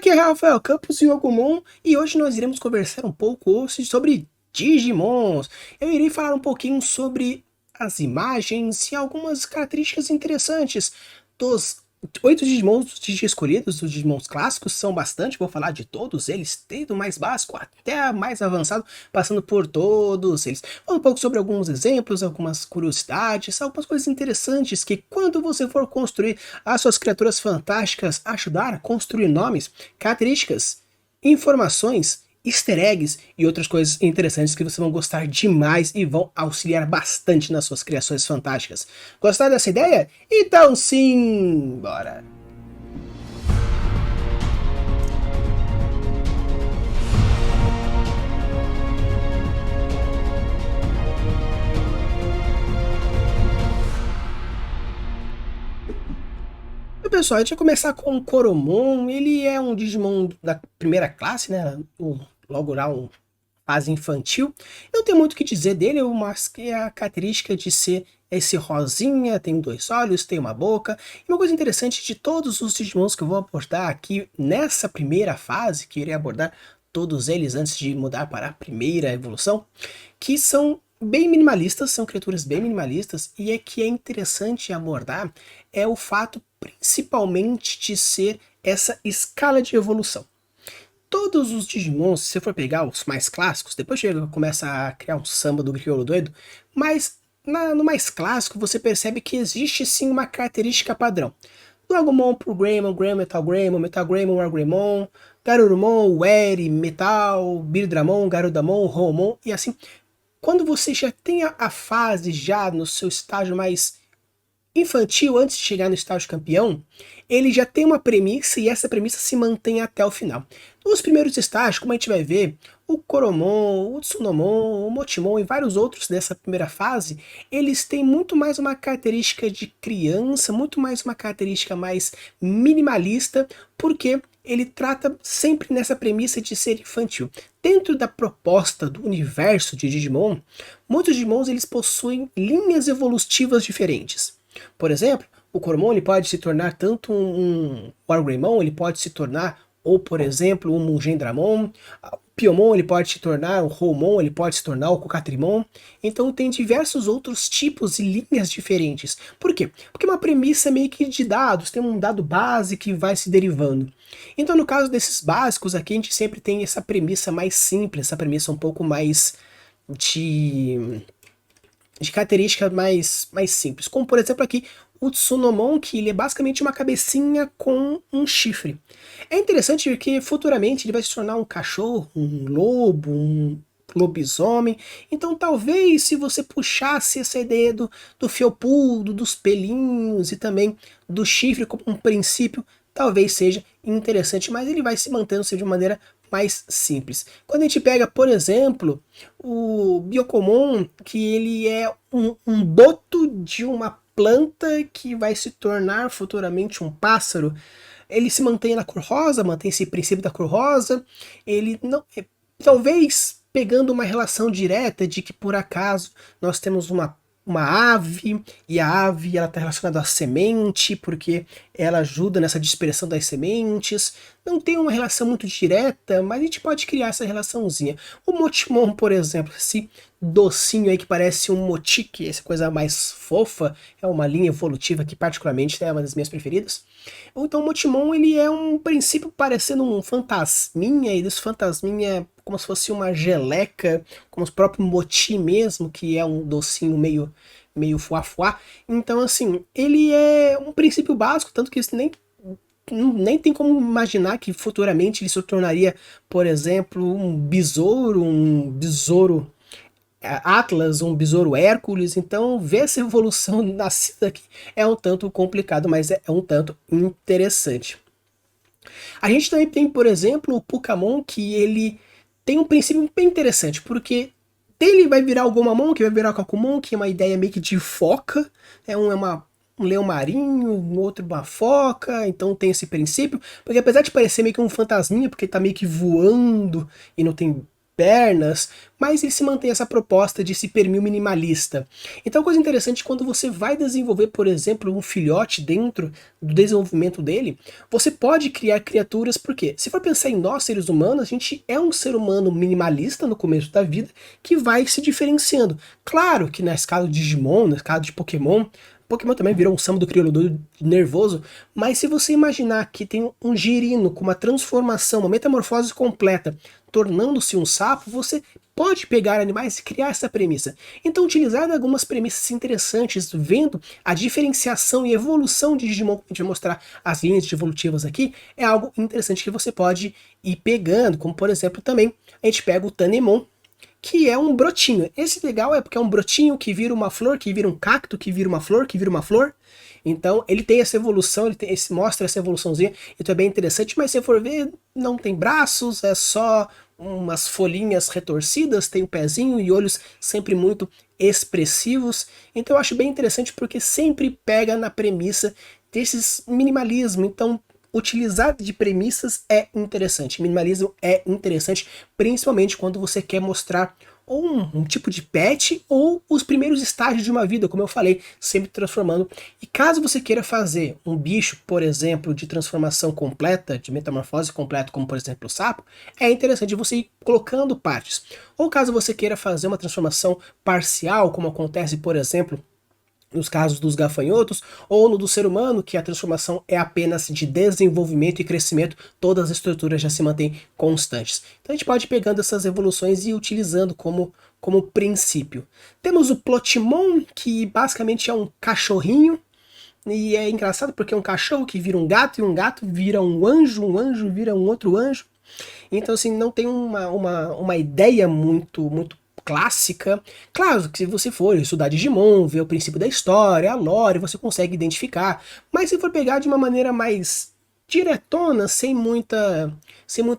Aqui é Rafael Campos e Ogumon, e hoje nós iremos conversar um pouco hoje sobre Digimons. Eu irei falar um pouquinho sobre as imagens e algumas características interessantes dos 8 Digi escolhidos, os Digimons clássicos, são bastante, vou falar de todos eles, desde o mais básico até o mais avançado, passando por todos eles. Falo um pouco sobre alguns exemplos, algumas curiosidades, algumas coisas interessantes que quando você for construir as suas criaturas fantásticas, ajudar a construir nomes, características, informações, easter eggs e outras coisas interessantes que vocês vão gostar demais e vão auxiliar bastante nas suas criações fantásticas. Gostaram dessa ideia? Então sim, bora! Pessoal, a gente vai começar com o Coromon. Ele é um Digimon da primeira classe, né? Logo lá, fase infantil. Eu não tenho muito o que dizer dele, mas que é a característica de ser esse rosinha, tem 2 olhos, tem uma boca. E uma coisa interessante de todos os Digimons que eu vou abordar aqui nessa primeira fase, que eu irei abordar todos eles antes de mudar para a primeira evolução, que são bem minimalistas, são criaturas bem minimalistas, e é que é interessante abordar é o fato principalmente de ser essa escala de evolução. Todos os Digimons, se você for pegar os mais clássicos, depois começa a criar um samba do Crioulo doido, mas no mais clássico você percebe que existe sim uma característica padrão. Do Agumon pro Greymon, Greymon, Metal Greymon, Metal Greymon, Wargreymon, Garurumon, Wary, Metal, Birdramon, Garudamon, Romon e assim. Quando você já tem a fase já no seu estágio mais infantil, antes de chegar no estágio campeão, ele já tem uma premissa e essa premissa se mantém até o final. Nos primeiros estágios, como a gente vai ver, o Coromon, o Tsunomon, o Motimon e vários outros dessa primeira fase, eles têm muito mais uma característica de criança, muito mais uma característica mais minimalista, porque ele trata sempre nessa premissa de ser infantil. Dentro da proposta do universo de Digimon, muitos Digimons eles possuem linhas evolutivas diferentes. Por exemplo, o Coromon ele pode se tornar tanto um Wargreymon, ele pode se tornar, ou por exemplo, um Mugendramon. O Piomon ele pode se tornar um Romon, ele pode se tornar o Cocatrimon. Então tem diversos outros tipos e linhas diferentes. Por quê? Porque é uma premissa meio que de dados, tem um dado base que vai se derivando. Então no caso desses básicos aqui, a gente sempre tem essa premissa mais simples, essa premissa um pouco mais de característica mais simples. Como por exemplo aqui, o Tsunomon, que ele é basicamente uma cabecinha com um chifre. É interessante porque futuramente ele vai se tornar um cachorro, um lobo, um lobisomem. Então talvez se você puxasse essa ideia do felpudo, dos pelinhos e também do chifre como um princípio, talvez seja interessante, mas ele vai se mantendo de maneira mais simples. Quando a gente pega, por exemplo, o Byakomon, que ele é um boto de uma planta que vai se tornar futuramente um pássaro, ele se mantém na cor rosa, mantém esse princípio da cor rosa, ele não... talvez pegando uma relação direta de que por acaso nós temos uma ave, e a ave ela está relacionada à semente, porque ela ajuda nessa dispersão das sementes. Não tem uma relação muito direta, mas a gente pode criar essa relaçãozinha. O Motimon, por exemplo, esse docinho aí que parece um motique, essa coisa mais fofa, é uma linha evolutiva que particularmente é uma das minhas preferidas. Então o Motimon ele é um princípio parecendo um fantasminha, e desse fantasminha como se fosse uma geleca, como o próprio Moti mesmo, que é um docinho meio fuá-fuá. Então assim, ele é um princípio básico, tanto que isso nem tem como imaginar que futuramente ele se tornaria, por exemplo, um besouro Atlas, um besouro Hércules. Então ver essa evolução nascida aqui é um tanto complicado, mas é um tanto interessante. A gente também tem, por exemplo, o Pukamon, que ele tem um princípio bem interessante, porque dele vai virar o Gomamon, que vai virar o Kakumon, que é uma ideia meio que de foca, um leão marinho, um outro uma foca, então tem esse princípio, porque apesar de parecer meio que um fantasminha, porque tá meio que voando e não tem pernas, mas ele se mantém essa proposta de se permir minimalista. Então, coisa interessante, quando você vai desenvolver, por exemplo, um filhote dentro do desenvolvimento dele, você pode criar criaturas, porque se for pensar em nós, seres humanos, a gente é um ser humano minimalista no começo da vida, que vai se diferenciando. Claro que na escala de Digimon, na escala de Pokémon, Pokémon também virou um samba do crioulo doido nervoso, mas se você imaginar que tem um girino com uma transformação, uma metamorfose completa, tornando-se um sapo, você pode pegar animais e criar essa premissa. Então, utilizar algumas premissas interessantes, vendo a diferenciação e evolução de Digimon, que a gente vai mostrar as linhas evolutivas aqui, é algo interessante que você pode ir pegando, como por exemplo também, a gente pega o Tanemon, que é um brotinho. Esse legal é porque é um brotinho que vira uma flor, que vira um cacto, que vira uma flor, que vira uma flor. Então ele tem essa evolução, mostra essa evoluçãozinha, então é bem interessante, mas se for ver, não tem braços, é só umas folhinhas retorcidas, tem um pezinho e olhos sempre muito expressivos. Então eu acho bem interessante porque sempre pega na premissa desses minimalismo. Então utilizar de premissas é interessante. Minimalismo é interessante, principalmente quando você quer mostrar ou um tipo de pet ou os primeiros estágios de uma vida, como eu falei, sempre transformando. E caso você queira fazer um bicho, por exemplo, de transformação completa, de metamorfose completa, como por exemplo o sapo, é interessante você ir colocando partes. Ou caso você queira fazer uma transformação parcial, como acontece, por exemplo, nos casos dos gafanhotos, ou no do ser humano, que a transformação é apenas de desenvolvimento e crescimento, todas as estruturas já se mantêm constantes. Então a gente pode ir pegando essas evoluções e utilizando como princípio. Temos o Plotimon, que basicamente é um cachorrinho, e é engraçado porque é um cachorro que vira um gato, e um gato vira um anjo vira um outro anjo. Então, assim, não tem uma ideia muito clássica. Claro que se você for estudar Digimon, ver o princípio da história, a lore, você consegue identificar. Mas se for pegar de uma maneira mais diretona, sem muita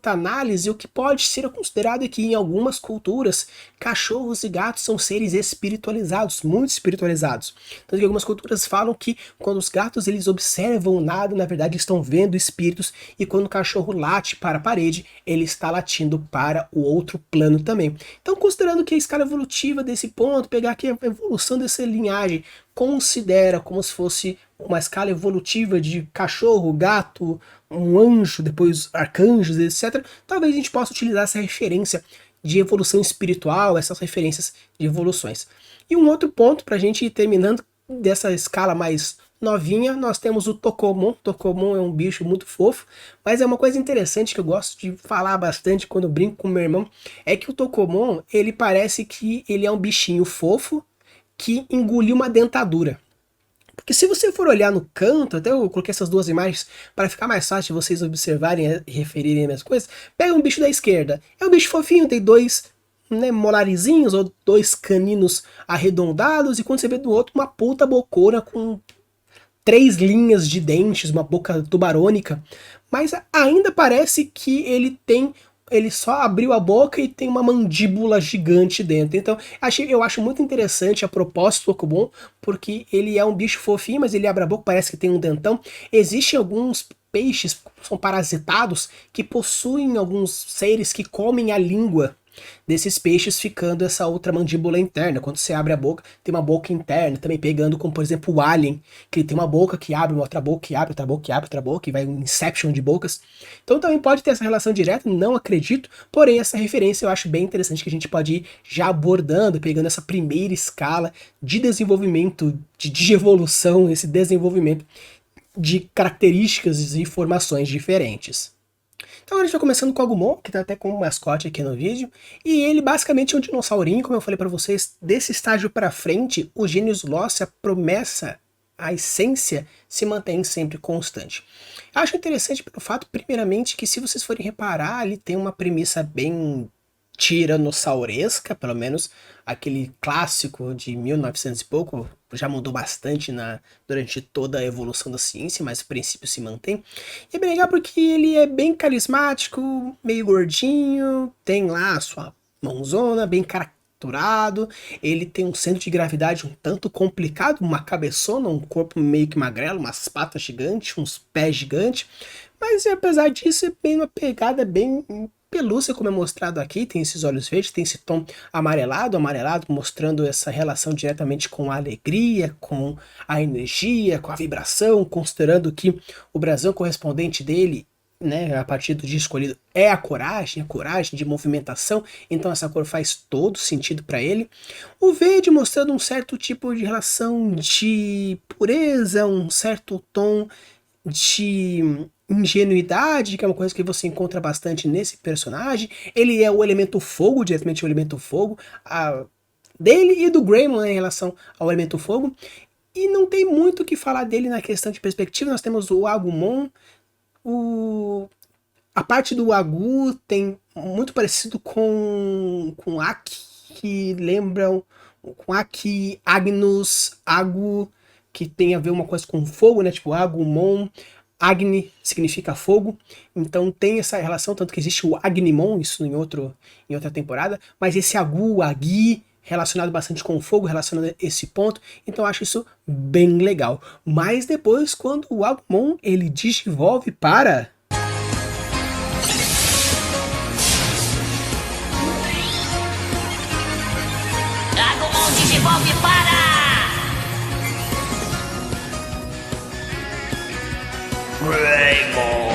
análise, o que pode ser considerado é que em algumas culturas, cachorros e gatos são seres espiritualizados, muito espiritualizados. Tanto que algumas culturas falam que quando os gatos eles observam nada, na verdade estão vendo espíritos, e quando o cachorro late para a parede, ele está latindo para o outro plano também. Então, considerando que a escala evolutiva desse ponto, pegar aqui a evolução dessa linhagem, considera como se fosse uma escala evolutiva de cachorro, gato, um anjo, depois arcanjos, etc. Talvez a gente possa utilizar essa referência de evolução espiritual, essas referências de evoluções. E um outro ponto, para a gente ir terminando dessa escala mais novinha, nós temos o Tokomon. Tokomon é um bicho muito fofo, mas é uma coisa interessante que eu gosto de falar bastante quando eu brinco com meu irmão, é que o Tokomon, ele parece que ele é um bichinho fofo, que engoliu uma dentadura. Porque se você for olhar no canto, até eu coloquei essas duas imagens para ficar mais fácil de vocês observarem e referirem as minhas coisas, pega um bicho da esquerda, é um bicho fofinho, tem dois molarizinhos ou dois caninos arredondados, e quando você vê do outro, uma puta bocona com 3 linhas de dentes, uma boca tubarônica, mas ainda parece que ele só abriu a boca e tem uma mandíbula gigante dentro. Então, eu acho muito interessante a proposta do Tokomon, porque ele é um bicho fofinho, mas ele abre a boca, parece que tem um dentão. Existem alguns peixes que são parasitados que possuem alguns seres que comem a língua desses peixes, ficando essa outra mandíbula interna. Quando você abre a boca, tem uma boca interna, também pegando como, por exemplo, o Alien, que ele tem uma boca que abre, uma outra boca que abre, outra boca que abre, outra boca, e vai um Inception de bocas. Então também pode ter essa relação direta, não acredito, porém essa referência eu acho bem interessante, que a gente pode ir já abordando, pegando essa primeira escala de desenvolvimento, de evolução, esse desenvolvimento de características e informações diferentes. Então a gente vai começando com o Agumon, que tá até como mascote aqui no vídeo, e ele basicamente é um dinossaurinho, como eu falei para vocês. Desse estágio para frente, o Genius Loci, a promessa, a essência, se mantém sempre constante. Eu acho interessante pelo fato, primeiramente, que se vocês forem reparar, ele tem uma premissa bem tiranossauresca, pelo menos aquele clássico de 1900 e pouco, já mudou bastante durante toda a evolução da ciência, mas o princípio se mantém. E é bem legal porque ele é bem carismático, meio gordinho, tem lá a sua mãozona, bem caracterado, ele tem um centro de gravidade um tanto complicado, uma cabeçona, um corpo meio que magrelo, umas patas gigantes, uns pés gigantes, mas apesar disso é bem uma pegada bem pelúcia, como é mostrado aqui, tem esses olhos verdes, tem esse tom amarelado, mostrando essa relação diretamente com a alegria, com a energia, com a vibração, considerando que o brasão correspondente dele, né, a partir do dia escolhido, é a coragem de movimentação, então essa cor faz todo sentido para ele. O verde mostrando um certo tipo de relação de pureza, um certo tom de ingenuidade, que é uma coisa que você encontra bastante nesse personagem. Ele é o elemento fogo, diretamente o elemento fogo, dele e do Greymon, né, em relação ao elemento fogo. E não tem muito o que falar dele na questão de perspectiva. Nós temos o Agumon, a parte do Agu tem muito parecido com Aki, que lembram com Aki, Agnus, Agu, que tem a ver uma coisa com fogo, né? Tipo Agumon, Agni significa fogo, então tem essa relação, tanto que existe o Agnimon, isso em outra temporada, mas esse Agu, Agi, relacionado bastante com o fogo, relacionado a esse ponto, então eu acho isso bem legal. Mas depois, quando o Agumon ele digivolve para... Agumon digivolve para... Greymon.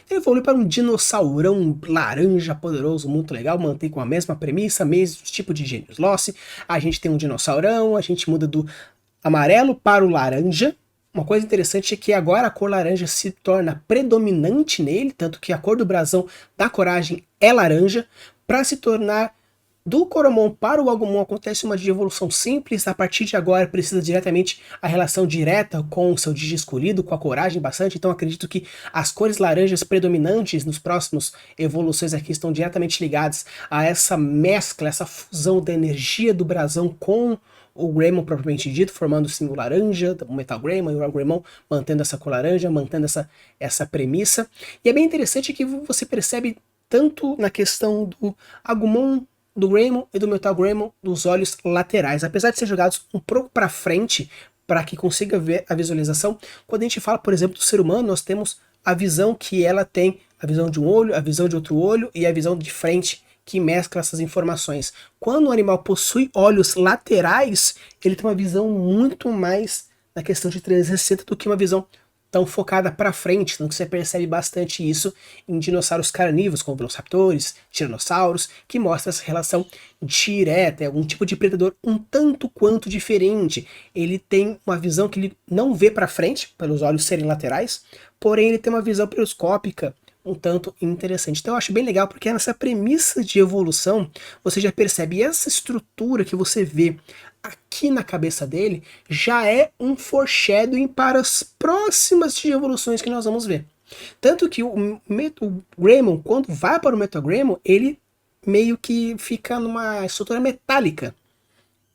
Ele evolui para um dinossaurão laranja poderoso, muito legal, mantém com a mesma premissa, mesmo tipo de Genius Lost. A gente tem um dinossaurão, a gente muda do amarelo para o laranja. Uma coisa interessante é que agora a cor laranja se torna predominante nele, tanto que a cor do brasão da coragem é laranja, para se tornar do Coromon para o Agumon acontece uma evolução simples, a partir de agora precisa diretamente a relação direta com o seu Digi escolhido, com a coragem bastante, então acredito que as cores laranjas predominantes nos próximos evoluções aqui estão diretamente ligadas a essa mescla, essa fusão da energia do brasão com o Greymon propriamente dito, formando sim o laranja, o Metal Greymon e o Greymon mantendo essa cor laranja, mantendo essa premissa. E é bem interessante que você percebe tanto na questão do Agumon, do Greymon e do Metal Greymon dos olhos laterais, apesar de ser jogados um pouco para frente, para que consiga ver a visualização. Quando a gente fala, por exemplo, do ser humano, nós temos a visão que ela tem, a visão de um olho, a visão de outro olho e a visão de frente, que mescla essas informações. Quando o animal possui olhos laterais, ele tem uma visão muito mais na questão de 360 do que uma visão tão focada para frente, então você percebe bastante isso em dinossauros carnívoros, como velociraptores, tiranossauros, que mostra essa relação direta, é algum tipo de predador um tanto quanto diferente. Ele tem uma visão que ele não vê para frente, pelos olhos serem laterais, porém ele tem uma visão periscópica um tanto interessante. Então eu acho bem legal, porque nessa premissa de evolução, você já percebe essa estrutura que você vê aqui na cabeça dele, já é um foreshadowing para as próximas evoluções que nós vamos ver. Tanto que o Greymon, quando vai para o Metal Greymon, ele meio que fica numa estrutura metálica.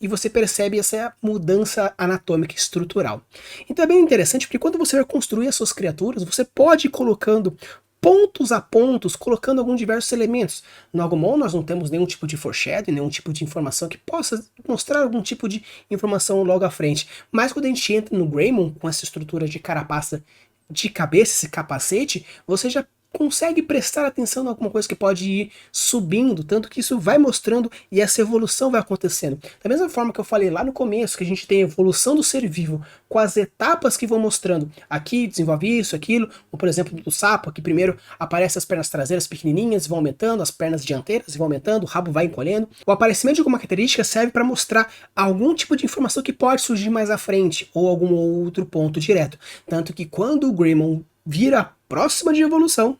E você percebe essa mudança anatômica estrutural. Então é bem interessante, porque quando você vai construir as suas criaturas, você pode ir colocando pontos a pontos, colocando alguns diversos elementos. No Agumon nós não temos nenhum tipo de foreshadowing, nenhum tipo de informação que possa mostrar algum tipo de informação logo à frente. Mas quando a gente entra no Greymon, com essa estrutura de carapaça de cabeça, esse capacete, você já consegue prestar atenção em alguma coisa que pode ir subindo, tanto que isso vai mostrando e essa evolução vai acontecendo. Da mesma forma que eu falei lá no começo, que a gente tem a evolução do ser vivo, com as etapas que vão mostrando, aqui desenvolve isso, aquilo, ou por exemplo do sapo, aqui primeiro aparecem as pernas traseiras pequenininhas, vão aumentando, as pernas dianteiras vão aumentando, o rabo vai encolhendo. O aparecimento de alguma característica serve para mostrar algum tipo de informação que pode surgir mais à frente, ou algum outro ponto direto. Tanto que quando o Greymon vira a próxima de evolução,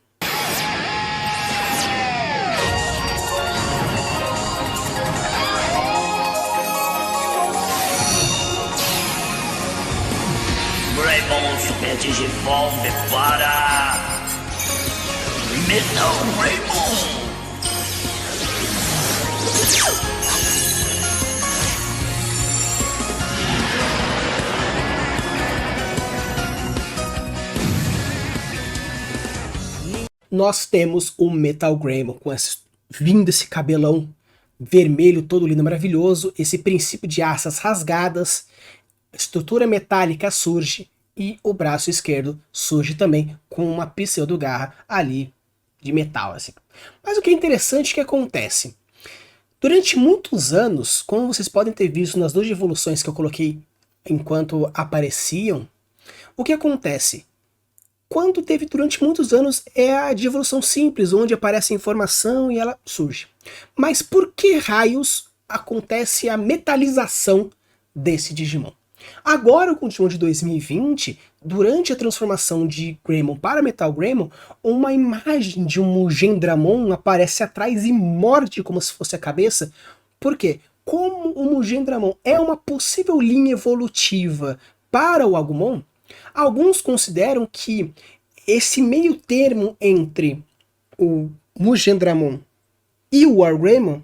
Greymon Super Digivolve para Metal Greymon. nós temos o Metal Greymon com vindo esse cabelão vermelho todo lindo, maravilhoso, esse princípio de asas rasgadas, estrutura metálica surge e o braço esquerdo surge também com uma pseudo-garra ali de metal, assim. Mas o que é interessante é que acontece. Durante muitos anos, como vocês podem ter visto nas duas evoluções que eu coloquei enquanto apareciam, o que acontece? Quando teve durante muitos anos é a de evolução simples, onde aparece a informação e ela surge. Mas por que raios acontece a metalização desse Digimon? Agora, com o Digimon de 2020, durante a transformação de Greymon para Metal Greymon, uma imagem de um Mugendramon aparece atrás e morde como se fosse a cabeça. Por quê? Como o Mugendramon é uma possível linha evolutiva para o Agumon, alguns consideram que esse meio termo entre o Mugendramon e o Wargreymon,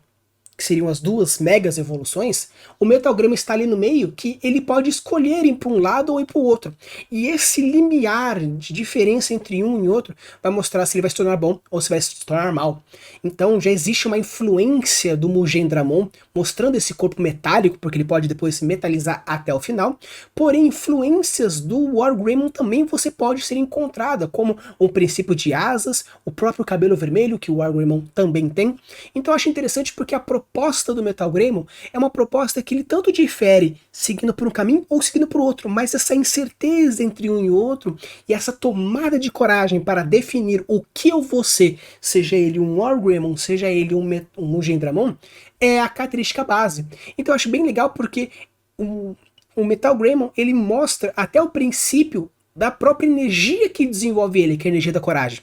que seriam as duas megas evoluções, o Metal Greymon está ali no meio que ele pode escolher ir para um lado ou ir para o outro. E esse limiar de diferença entre um e outro vai mostrar se ele vai se tornar bom ou se vai se tornar mal. Então já existe uma influência do Mugendramon mostrando esse corpo metálico, porque ele pode depois se metalizar até o final. Porém, influências do Wargreymon também você pode ser encontrada, como o princípio de asas, o próprio cabelo vermelho que o Wargreymon também tem. Então eu acho interessante porque a proposta do Metal Greymon é uma proposta que ele tanto difere seguindo por um caminho ou seguindo por outro, mas essa incerteza entre um e outro e essa tomada de coragem para definir o que eu vou ser, seja ele um Wargreymon, seja ele um Mugendramon, é a característica base. Então eu acho bem legal porque o Metal Greymon ele mostra até o princípio da própria energia que desenvolve ele, que é a energia da coragem.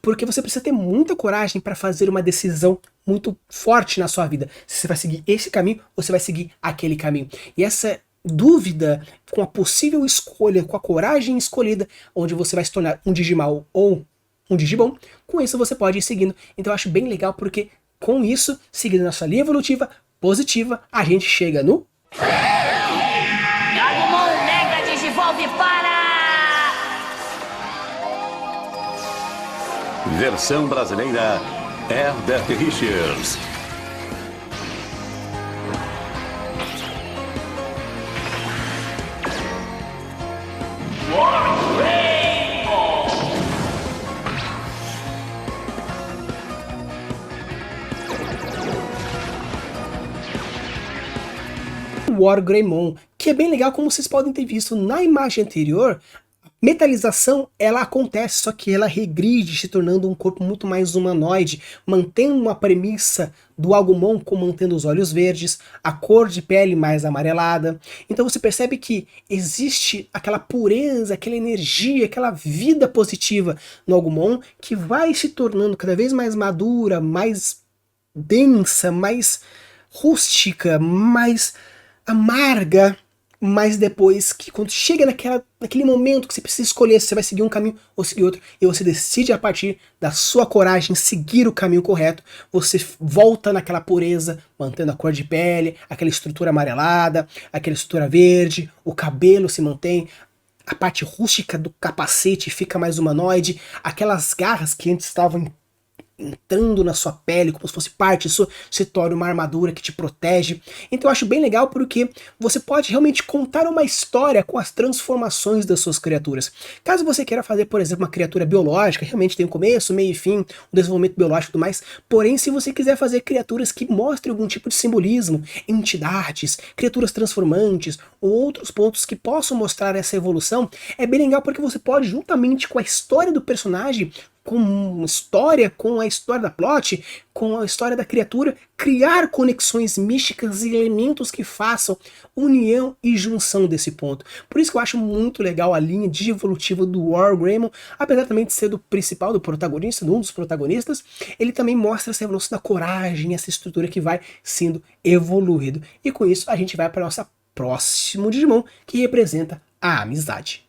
Porque você precisa ter muita coragem para fazer uma decisão muito forte na sua vida. Se você vai seguir esse caminho ou se vai seguir aquele caminho. E essa dúvida com a possível escolha, com a coragem escolhida, onde você vai se tornar um Digimal ou um Digibom, com isso você pode ir seguindo. Então eu acho bem legal porque com isso, seguindo nossa linha evolutiva positiva, a gente chega no... Agumon Mega Digivolve para... Versão brasileira, Herbert Richards. Wargreymon, que é bem legal, como vocês podem ter visto na imagem anterior. Metalização, ela acontece, só que ela regride, se tornando um corpo muito mais humanoide, mantendo uma premissa do Agumon, como mantendo os olhos verdes, a cor de pele mais amarelada. Então você percebe que existe aquela pureza, aquela energia, aquela vida positiva no Agumon, que vai se tornando cada vez mais madura, mais densa, mais rústica, mais amarga. Mas depois, que quando chega naquele momento que você precisa escolher se você vai seguir um caminho ou seguir outro, e você decide a partir da sua coragem seguir o caminho correto, você volta naquela pureza, mantendo a cor de pele, aquela estrutura amarelada, aquela estrutura verde, o cabelo se mantém, a parte rústica do capacete fica mais humanoide, aquelas garras que antes estavam entrando na sua pele, como se fosse parte disso, se torna uma armadura que te protege. Então eu acho bem legal porque você pode realmente contar uma história com as transformações das suas criaturas. Caso você queira fazer, por exemplo, uma criatura biológica, realmente tem um começo, meio e fim, um desenvolvimento biológico e tudo mais, porém se você quiser fazer criaturas que mostrem algum tipo de simbolismo, entidades, criaturas transformantes, ou outros pontos que possam mostrar essa evolução, é bem legal porque você pode, juntamente com a história do personagem, com a história da plot, com a história da criatura, criar conexões místicas e elementos que façam união e junção desse ponto. Por isso que eu acho muito legal a linha evolutiva do Wargreymon, apesar também de ser do principal, do protagonista, de um dos protagonistas, ele também mostra essa evolução da coragem, essa estrutura que vai sendo evoluído. E com isso a gente vai para nossa próximo Digimon, que representa a amizade.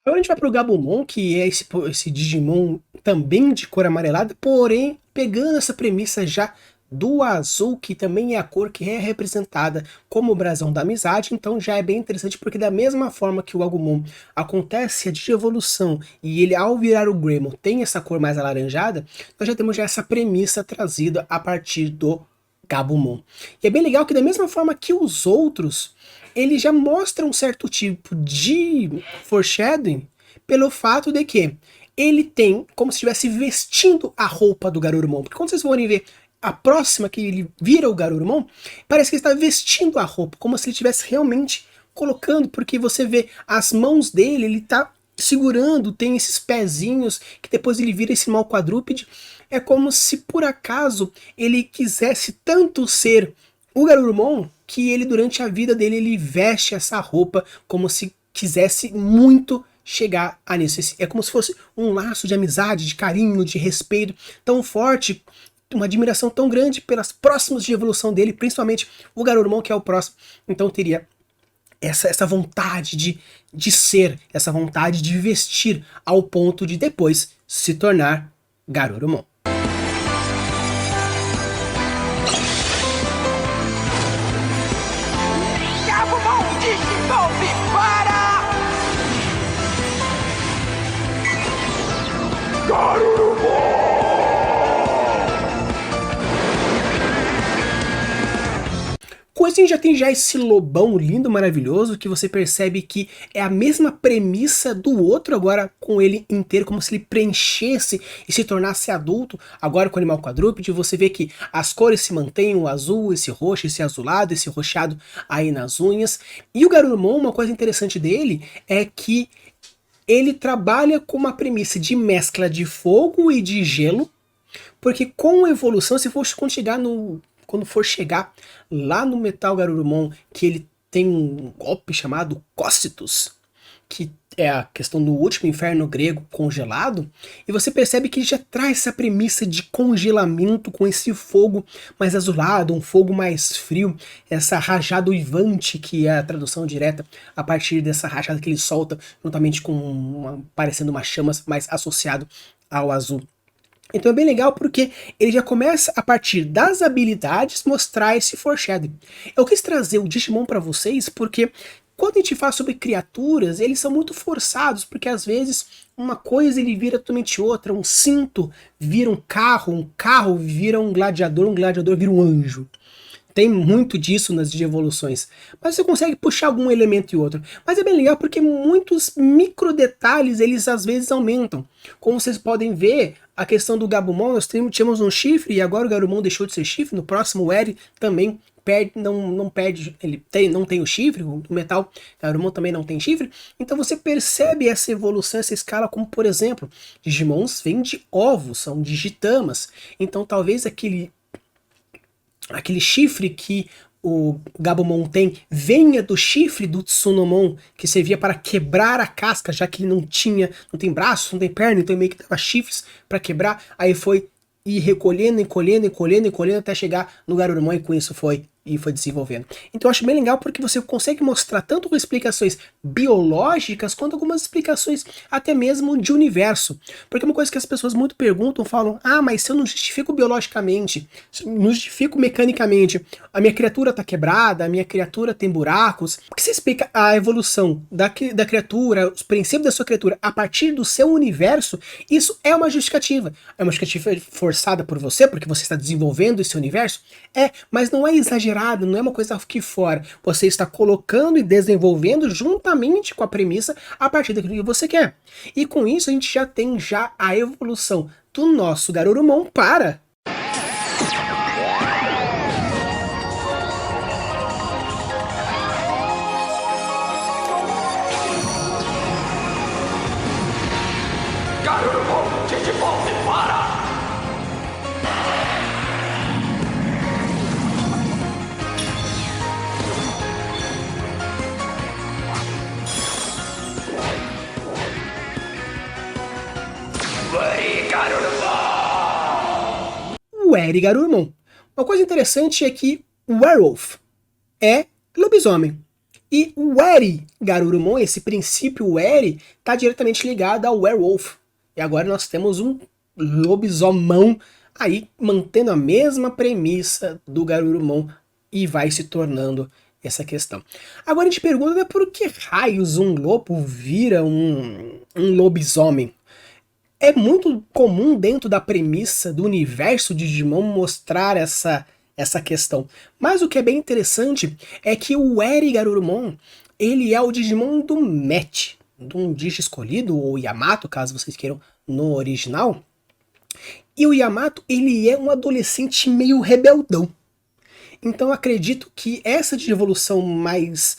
Agora a gente vai pro Gabumon, que é esse Digimon também de cor amarelada, porém pegando essa premissa já do azul, que também é a cor que é representada como o brasão da amizade, então já é bem interessante porque da mesma forma que o Agumon acontece a digievolução e ele ao virar o Greymon tem essa cor mais alaranjada, nós já temos já essa premissa trazida a partir do Gabumon. E é bem legal que da mesma forma que os outros, ele já mostra um certo tipo de foreshadowing, pelo fato de que ele tem como se estivesse vestindo a roupa do Garurumon. Porque quando vocês forem ver a próxima que ele vira o Garurumon, parece que ele está vestindo a roupa, como se ele estivesse realmente colocando, porque você vê as mãos dele, ele está segurando, tem esses pezinhos, que depois ele vira esse mal quadrúpede. É como se por acaso ele quisesse tanto ser o Garurumon, que ele durante a vida dele ele veste essa roupa como se quisesse muito chegar a nisso. É como se fosse um laço de amizade, de carinho, de respeito tão forte, uma admiração tão grande pelas próximas de evolução dele, principalmente o Garurumon, que é o próximo. Então teria essa vontade de ser, essa vontade de vestir, ao ponto de depois se tornar Garurumon. Gabumon desenvolve para Garurumon! Com isso a gente já tem esse lobão lindo, maravilhoso, que você percebe que é a mesma premissa do outro, agora com ele inteiro, como se ele preenchesse e se tornasse adulto, agora com o animal quadrúpede. Você vê que as cores se mantêm, o azul, esse roxo, esse azulado, esse roxado aí nas unhas. E o Garurumon, uma coisa interessante dele é que ele trabalha com uma premissa de mescla de fogo e de gelo, porque com a evolução, se for quando for chegar lá no Metal Garurumon, que ele tem um golpe chamado Cocytus, que é a questão do último inferno grego congelado, e você percebe que ele já traz essa premissa de congelamento com esse fogo mais azulado, um fogo mais frio, essa rajada uivante, que é a tradução direta a partir dessa rajada que ele solta, juntamente com parecendo uma chamas mais associado ao azul. Então é bem legal porque ele já começa a partir das habilidades mostrar esse foreshadowing. Eu quis trazer o Digimon para vocês porque quando a gente fala sobre criaturas, eles são muito forçados, porque às vezes uma coisa ele vira totalmente outra, um cinto vira um carro vira um gladiador vira um anjo. Tem muito disso nas evoluções, mas você consegue puxar algum elemento e outro. Mas é bem legal porque muitos micro detalhes eles às vezes aumentam. Como vocês podem ver, a questão do Gabumon, nós tínhamos um chifre e agora o Garurumon deixou de ser chifre. No próximo o Eri também perde, não perde, não tem o chifre, o Metal Garurumon também não tem chifre. Então você percebe essa evolução, essa escala, como por exemplo, Digimons vêm de ovos, são digitamas. Então talvez aquele chifre que o Gabumon tem venha do chifre do Tsunomon, que servia para quebrar a casca, já que ele não tem braço, não tem perna, então ele meio que dava chifres para quebrar. Aí foi ir recolhendo, encolhendo até chegar no Garurumon, e com isso foi desenvolvendo. Então eu acho bem legal porque você consegue mostrar tanto com explicações biológicas quanto algumas explicações até mesmo de universo. Porque uma coisa que as pessoas muito perguntam, falam, mas se eu não justifico biologicamente, não justifico mecanicamente, a minha criatura tá quebrada, a minha criatura tem buracos, por que você explica a evolução da criatura, os princípios da sua criatura a partir do seu universo? Isso é uma justificativa. É uma justificativa forçada por você, porque você está desenvolvendo esse universo? Mas não é exagerado, não é uma coisa aqui fora. Você está colocando e desenvolvendo juntamente com a premissa a partir daquilo que você quer. E com isso a gente já tem a evolução do nosso Garurumon para... Garurumon desenvolve para o Eri Garurumon. Uma coisa interessante é que o Werewolf é lobisomem. E o Eri Garurumon, esse princípio Eri, está diretamente ligado ao Werewolf. E agora nós temos um lobisomão aí, mantendo a mesma premissa do Garurumon, e vai se tornando essa questão. Agora a gente pergunta, por que raios um lobo vira um lobisomem? É muito comum dentro da premissa do universo de Digimon mostrar essa questão. Mas o que é bem interessante é que o Eri Garurumon, ele é o Digimon do match. de um Digi escolhido, ou Yamato, caso vocês queiram, no original. E o Yamato, ele é um adolescente meio rebeldão. Então eu acredito que essa de evolução mais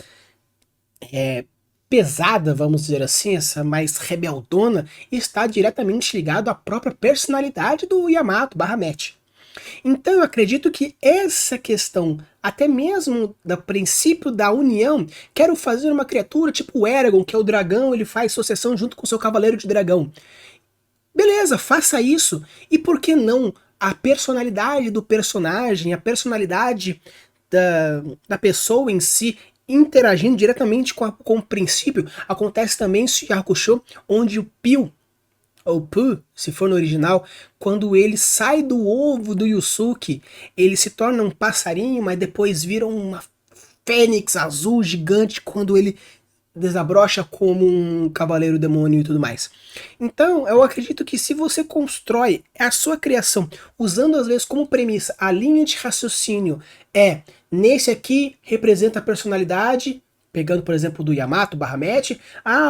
pesada, vamos dizer assim, essa mais rebeldona, está diretamente ligado à própria personalidade do Yamato /Match. Então eu acredito que essa questão, até mesmo do princípio da união, quero fazer uma criatura tipo o Eragon, que é o dragão, ele faz sucessão junto com o seu cavaleiro de dragão. Beleza, faça isso. E por que não a personalidade do personagem, a personalidade da pessoa em si, interagindo diretamente com o princípio? Acontece também em Yu Hakusho, onde o Pio, ou Pu, se for no original, quando ele sai do ovo do Yusuke, ele se torna um passarinho, mas depois vira uma fênix azul gigante quando ele desabrocha como um cavaleiro demônio e tudo mais. Então, eu acredito que se você constrói a sua criação usando às vezes como premissa a linha de raciocínio nesse aqui representa a personalidade, pegando por exemplo do Yamato /Match,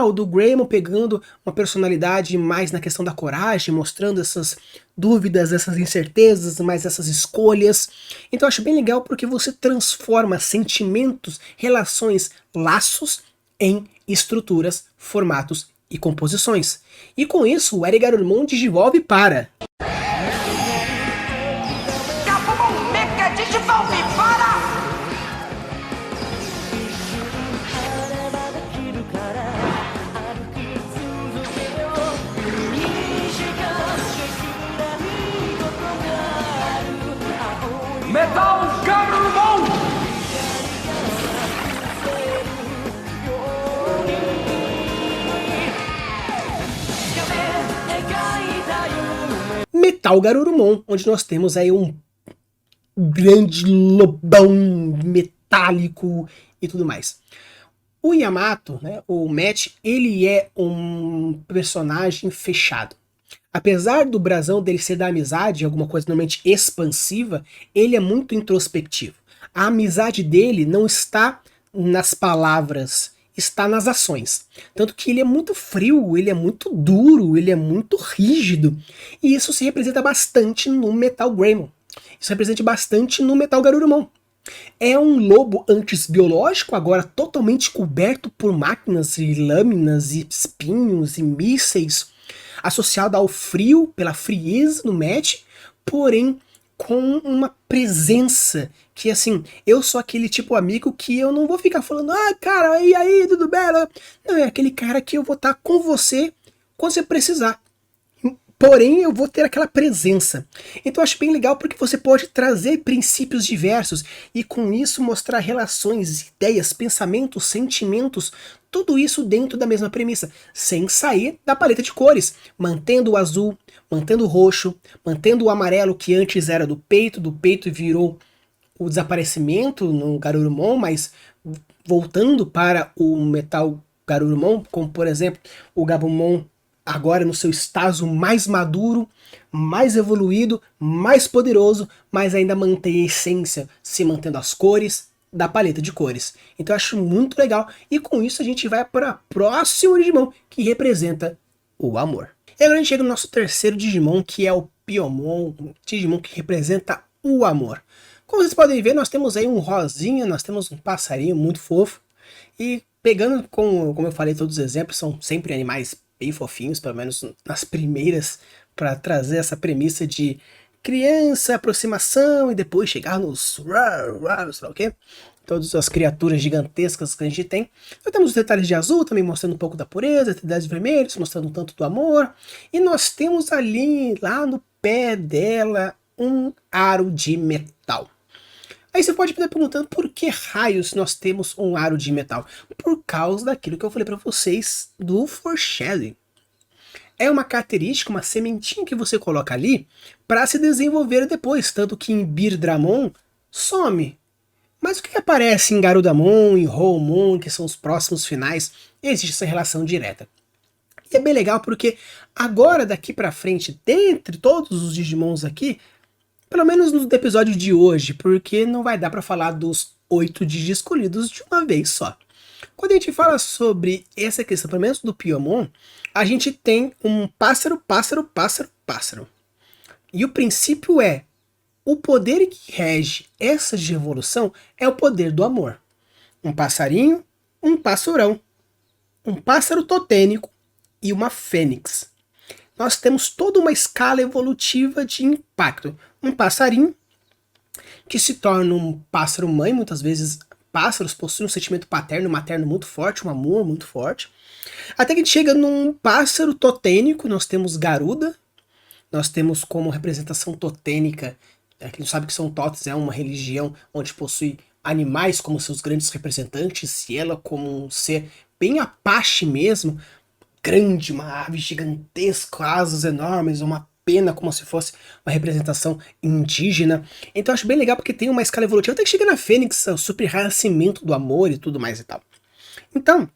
o do Greymon pegando uma personalidade mais na questão da coragem, mostrando essas dúvidas, essas incertezas, mais essas escolhas. Então eu acho bem legal porque você transforma sentimentos, relações, laços em estruturas, formatos e composições. E com isso, o Eri Garurumon digivolve para... Gabumon Mega Digivolve para! Metal Garurumon! Metal Garurumon, onde nós temos aí um grande lobão metálico e tudo mais. O Yamato, né, o Match, ele é um personagem fechado. Apesar do brasão dele ser da amizade, alguma coisa normalmente expansiva, ele é muito introspectivo. A amizade dele não está nas palavras, está nas ações. Tanto que ele é muito frio, ele é muito duro, ele é muito rígido. E isso se representa bastante no Metal Greymon. Isso se representa bastante no Metal Garurumon. É um lobo antes biológico, agora totalmente coberto por máquinas e lâminas e espinhos e mísseis, associado ao frio, pela frieza no Match, porém com uma presença que, assim, eu sou aquele tipo amigo que eu não vou ficar falando, cara, e aí, tudo bem? Não, é aquele cara que eu vou estar com você quando você precisar. Porém, eu vou ter aquela presença. Então eu acho bem legal porque você pode trazer princípios diversos e com isso mostrar relações, ideias, pensamentos, sentimentos, tudo isso dentro da mesma premissa, sem sair da paleta de cores, mantendo o azul, mantendo o roxo, mantendo o amarelo que antes era do peito virou o desaparecimento no Garurumon, mas voltando para o Metal Garurumon, como por exemplo o Gabumon agora no seu estágio mais maduro, mais evoluído, mais poderoso, mas ainda mantém a essência, se mantendo as cores da paleta de cores. Então eu acho muito legal, e com isso a gente vai para o próximo Digimon, que representa o amor. E agora a gente chega no nosso terceiro Digimon, que é o Piomon, um Digimon que representa o amor. Como vocês podem ver, nós temos aí um rosinha, nós temos um passarinho muito fofo, e pegando, como eu falei, todos os exemplos são sempre animais bem fofinhos, pelo menos nas primeiras, para trazer essa premissa de criança, aproximação e depois chegar nos sei lá o quê? Todas as criaturas gigantescas que a gente tem. Nós temos os detalhes de azul também mostrando um pouco da pureza, detalhes vermelhos mostrando um tanto do amor, e nós temos ali, lá no pé dela, um aro de metal. Aí você pode estar perguntando por que raios nós temos um aro de metal? Por causa daquilo que eu falei para vocês do foreshadowing. É uma característica, uma sementinha que você coloca ali para se desenvolver depois, tanto que em Birdramon some. Mas o que aparece em Garudamon, em Houmon, que são os próximos finais, existe essa relação direta. E é bem legal porque agora daqui para frente, dentre todos os Digimons aqui, pelo menos no episódio de hoje, porque não vai dar para falar dos 8 Digi escolhidos de uma vez só. Quando a gente fala sobre essa questão, pelo menos do Piomon, a gente tem um pássaro, pássaro, pássaro, pássaro. E o princípio é, o poder que rege essa de evolução é o poder do amor. Um passarinho, um passurão, um pássaro totênico e uma fênix. Nós temos toda uma escala evolutiva de impacto. Um passarinho que se torna um pássaro mãe, muitas vezes pássaros possuem um sentimento paterno, materno muito forte, um amor muito forte. Até que a gente chega num pássaro totênico, nós temos Garuda, nós temos como representação totênica, quem não sabe que são totes, é uma religião onde possui animais como seus grandes representantes, e ela como um ser bem Apache mesmo, grande, uma ave gigantesca, asas enormes, uma pena como se fosse uma representação indígena. Então eu acho bem legal porque tem uma escala evolutiva, até que chega na Fênix, o super renascimento do amor e tudo mais e tal. Então,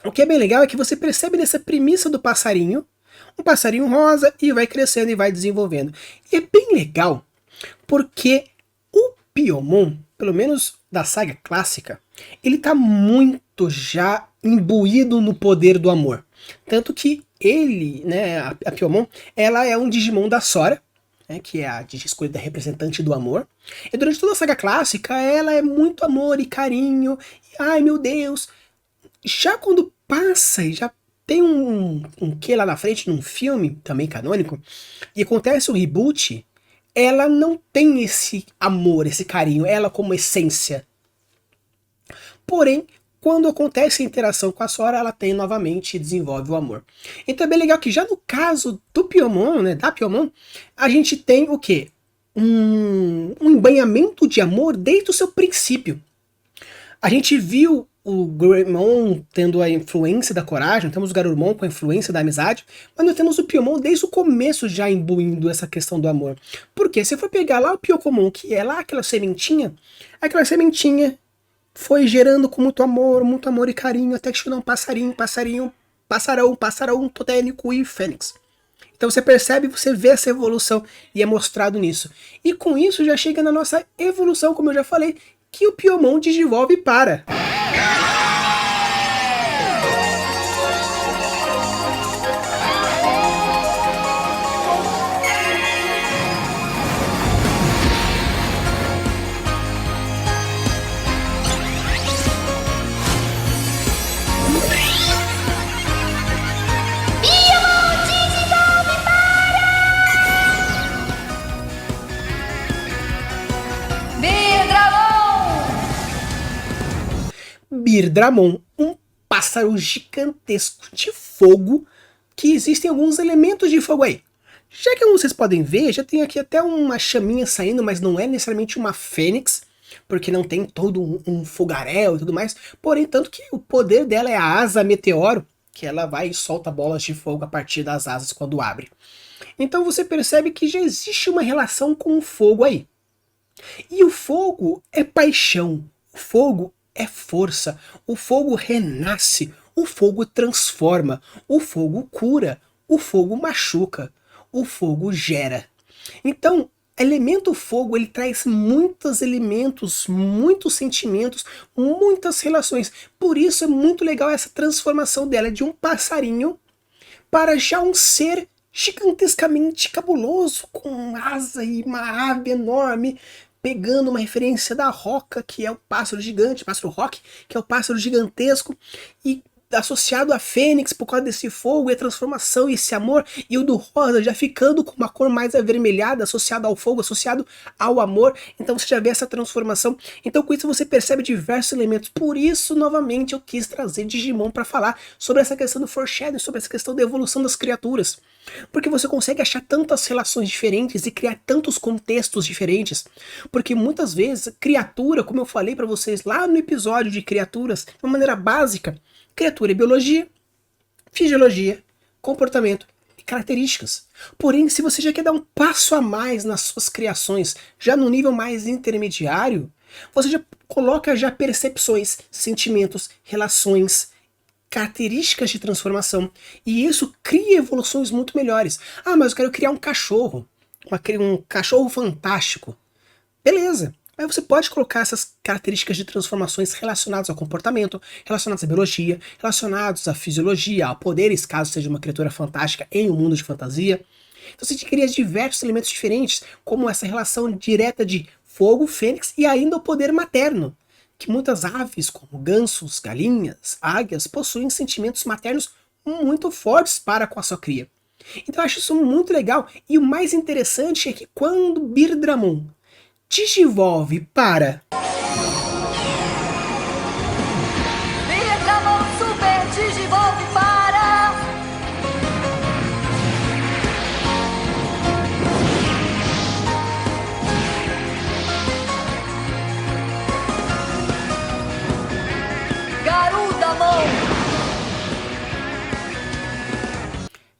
o que é bem legal é que você percebe nessa premissa do passarinho, um passarinho rosa, e vai crescendo e vai desenvolvendo. E é bem legal porque o Piomon, pelo menos da saga clássica, ele tá muito já imbuído no poder do amor. Tanto que ele, né, a Piomon, ela é um Digimon da Sora, né, que é a escolhida representante do amor. E durante toda a saga clássica, ela é muito amor e carinho, e ai meu Deus. Já quando passa e já tem um quê lá na frente, num filme também canônico, e acontece o reboot, ela não tem esse amor, esse carinho, ela como essência. Porém, quando acontece a interação com a Sora, ela tem novamente e desenvolve o amor. Então é bem legal que já no caso do Piomon, né, da Piomon, a gente tem o quê? Um embanhamento de amor desde o seu princípio. A gente viu o Greymon tendo a influência da coragem, temos o Garurumon com a influência da amizade, mas nós temos o Piomon desde o começo já imbuindo essa questão do amor. Porque se for pegar lá o Pyokomon, que é lá aquela sementinha foi gerando com muito amor e carinho, até que chegou um passarinho, passarão, totênico e fênix. Então você percebe, você vê essa evolução e é mostrado nisso. E com isso já chega na nossa evolução, como eu já falei, que o Piomon digivolve para. Birdramon, um pássaro gigantesco de fogo, que existem alguns elementos de fogo aí. Já que vocês podem ver, já tem aqui até uma chaminha saindo, mas não é necessariamente uma fênix, porque não tem todo um fogaréu e tudo mais, porém, tanto que o poder dela é a asa meteoro, que ela vai e solta bolas de fogo a partir das asas quando abre. Então você percebe que já existe uma relação com o fogo aí. E o fogo é paixão, o fogo é força, o fogo renasce, o fogo transforma, o fogo cura, o fogo machuca, o fogo gera. Então, elemento fogo, ele traz muitos elementos, muitos sentimentos, muitas relações. Por isso é muito legal essa transformação dela de um passarinho para já um ser gigantescamente cabuloso, com asa e uma ave enorme, pegando uma referência da Roca, que é o pássaro gigante, pássaro Rock, que é o pássaro gigantesco, e associado a Fênix por causa desse fogo e a transformação e esse amor, e o do rosa já ficando com uma cor mais avermelhada, associado ao fogo, associado ao amor. Então você já vê essa transformação. Então com isso você percebe diversos elementos. Por isso, novamente, eu quis trazer Digimon para falar sobre essa questão do foreshadowing, sobre essa questão da evolução das criaturas. Porque você consegue achar tantas relações diferentes e criar tantos contextos diferentes. Porque muitas vezes, criatura, como eu falei para vocês lá no episódio de criaturas, de uma maneira básica, criatura é biologia, fisiologia, comportamento e características. Porém, se você já quer dar um passo a mais nas suas criações, já no nível mais intermediário, você já coloca já percepções, sentimentos, relações, características de transformação. E isso cria evoluções muito melhores. Ah, mas eu quero criar um cachorro. Um cachorro fantástico. Beleza. Mas você pode colocar essas características de transformações relacionadas ao comportamento, relacionadas à biologia, relacionados à fisiologia, a poderes, caso seja uma criatura fantástica em um mundo de fantasia. Então você cria diversos elementos diferentes, como essa relação direta de fogo, fênix e ainda o poder materno, que muitas aves, como gansos, galinhas, águias, possuem sentimentos maternos muito fortes para com a sua cria. Então eu acho isso muito legal, e o mais interessante é que quando Birdramon digivolve para Birdramon Super Digivolve para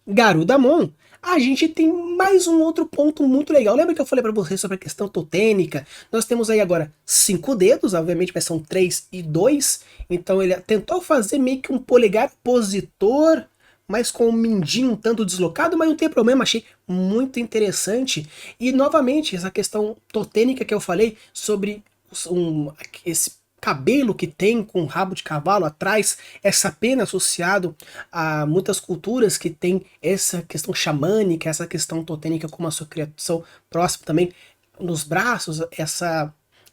Garudamon, a gente tem mais um outro ponto muito legal. Lembra que eu falei para vocês sobre a questão totêmica? Nós temos aí agora 5 dedos, obviamente mas são 3 e 2, então ele tentou fazer meio que um polegar opositor, mas com o mindinho um tanto deslocado, mas não tem problema, achei muito interessante. E novamente, essa questão totêmica que eu falei sobre esse cabelo que tem com rabo de cavalo atrás, essa pena associado a muitas culturas que tem essa questão xamânica, essa questão totêmica como a sua criação próxima também, nos braços,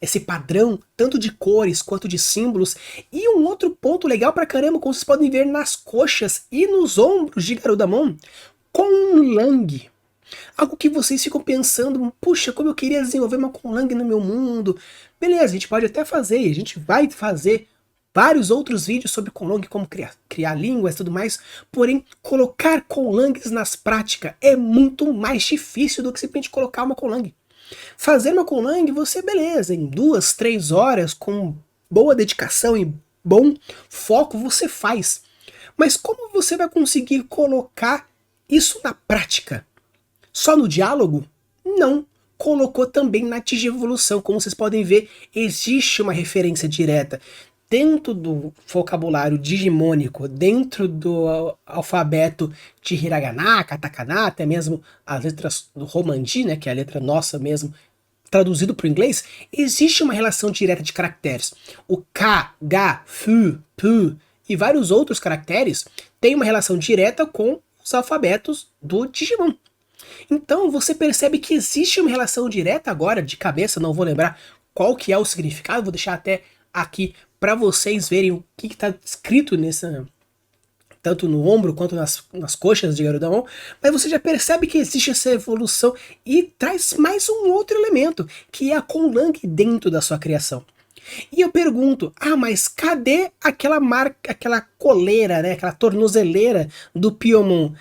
esse padrão, tanto de cores quanto de símbolos. E um outro ponto legal pra caramba, como vocês podem ver nas coxas e nos ombros de Garudamon, Conlang. Algo que vocês ficam pensando, puxa, como eu queria desenvolver uma Conlang no meu mundo. Beleza, a gente pode até fazer, a gente vai fazer vários outros vídeos sobre Conlang, como criar línguas e tudo mais, porém, colocar Conlangs nas práticas é muito mais difícil do que simplesmente colocar uma Conlang. Fazer uma Conlang, você, beleza, em 2, 3 horas, com boa dedicação e bom foco, você faz. Mas como você vai conseguir colocar isso na prática? Só no diálogo? Não. Colocou também na digievolução. Como vocês podem ver, existe uma referência direta dentro do vocabulário digimônico, dentro do alfabeto de hiragana, katakana, até mesmo as letras do romanji, né, que é a letra nossa mesmo, traduzido para o inglês, existe uma relação direta de caracteres. O K, Ga, Fu, Pu e vários outros caracteres têm uma relação direta com os alfabetos do Digimon. Então você percebe que existe uma relação direta agora, de cabeça, não vou lembrar qual que é o significado, vou deixar até aqui para vocês verem o que está escrito tanto no ombro quanto nas coxas de Garudamon, mas você já percebe que existe essa evolução e traz mais um outro elemento, que é a Conlang dentro da sua criação. E eu pergunto, mas cadê aquela marca, aquela coleira, né, aquela tornozeleira do Piyomon?